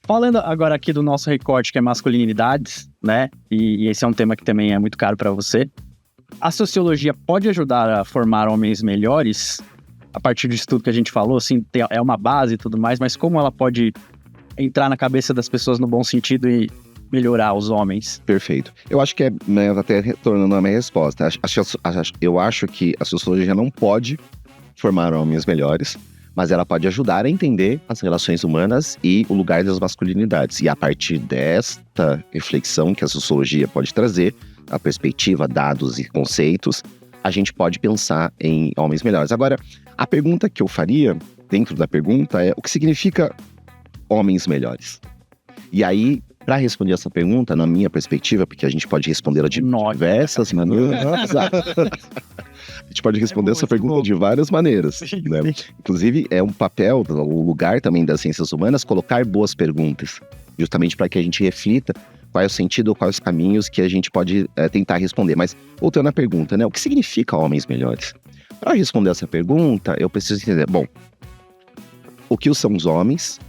Falando agora aqui do nosso recorte, que é masculinidades, né? E esse é um tema que também é muito caro para você. A sociologia pode ajudar a formar homens melhores? A partir disso tudo que a gente falou, assim, é uma base e tudo mais, mas como ela pode entrar na cabeça das pessoas no bom sentido e melhorar os homens? Perfeito. Eu acho que né, até retornando à minha resposta, eu acho que a sociologia não pode formar homens melhores, mas ela pode ajudar a entender as relações humanas e o lugar das masculinidades. E a partir desta reflexão que a sociologia pode trazer, a perspectiva, dados e conceitos, a gente pode pensar em homens melhores. Agora, a pergunta que eu faria, dentro da pergunta, é o que significa homens melhores? E aí, para responder essa pergunta, na minha perspectiva, porque a gente pode respondê-la de diversas maneiras. A gente pode responder essa pergunta de várias maneiras, né? Inclusive, é um papel, um lugar também das ciências humanas, colocar boas perguntas, justamente para que a gente reflita qual é o sentido, quais os caminhos que a gente pode tentar responder. Mas, voltando à pergunta, né? O que significa homens melhores? Para responder essa pergunta, eu preciso entender, bom, o que são os homens?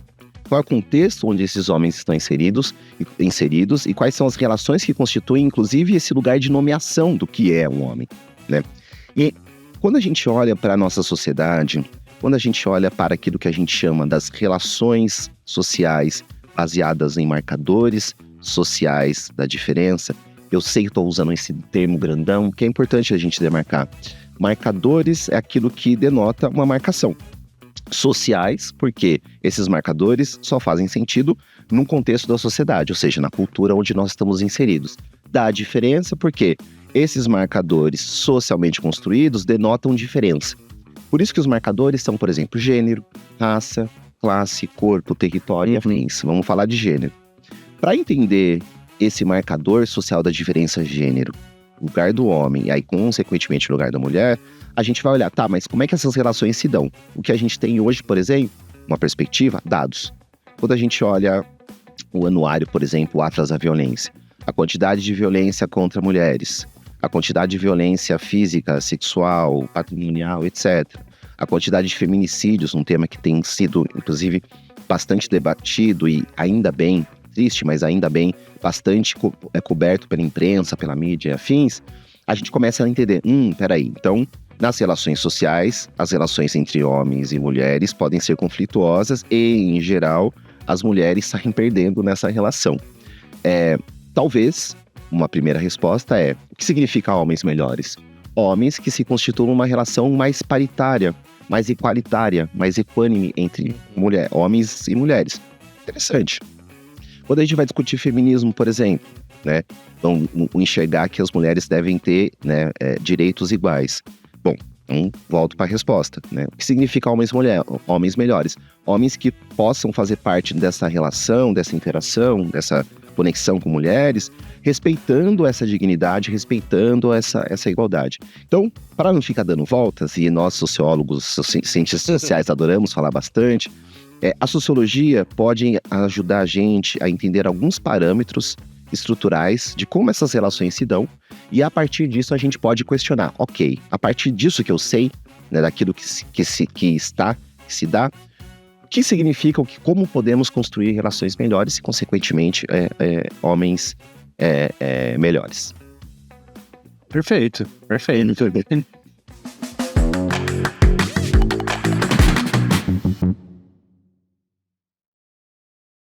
Qual é o contexto onde esses homens estão inseridos e quais são as relações que constituem, inclusive, esse lugar de nomeação do que é um homem, né? E quando a gente olha para a nossa sociedade, quando a gente olha para aquilo que a gente chama das relações sociais baseadas em marcadores sociais da diferença, eu sei que estou usando esse termo grandão, que é importante a gente demarcar. Marcadores é aquilo que denota uma marcação. Sociais, porque esses marcadores só fazem sentido num contexto da sociedade, ou seja, na cultura onde nós estamos inseridos. Dá diferença porque esses marcadores socialmente construídos denotam diferença. Por isso que os marcadores são, por exemplo, gênero, raça, classe, corpo, território e afins. Vamos falar de gênero. Para entender esse marcador social da diferença de gênero, lugar do homem e aí, consequentemente, o lugar da mulher, a gente vai olhar, tá, mas como é que essas relações se dão? O que a gente tem hoje, por exemplo, uma perspectiva, dados. Quando a gente olha o anuário, por exemplo, o Atlas da Violência, a quantidade de violência contra mulheres, a quantidade de violência física, sexual, patrimonial, etc. A quantidade de feminicídios, um tema que tem sido, inclusive, bastante debatido e ainda bem, triste, mas ainda bem, bastante coberto pela imprensa, pela mídia e afins, a gente começa a entender, peraí, então, nas relações sociais, as relações entre homens e mulheres podem ser conflituosas e, em geral, as mulheres saem perdendo nessa relação. Talvez, uma primeira resposta é, o que significa homens melhores? Homens que se constituam uma relação mais paritária, mais igualitária, mais equânime entre homens e mulheres. Interessante. Quando a gente vai discutir feminismo, por exemplo, né, vamos enxergar que as mulheres devem ter, né, direitos iguais. Bom, então volto para a resposta, né? O que significa homens melhores? Homens que possam fazer parte dessa relação, dessa interação, dessa conexão com mulheres, respeitando essa dignidade, respeitando essa igualdade. Então, para não ficar dando voltas, e nós sociólogos, cientistas sociais adoramos falar bastante, a sociologia pode ajudar a gente a entender alguns parâmetros estruturais de como essas relações se dão, e a partir disso a gente pode questionar, ok, a partir disso que eu sei, né, daquilo que se dá, o que significa, como podemos construir relações melhores e, consequentemente, homens melhores. Perfeito.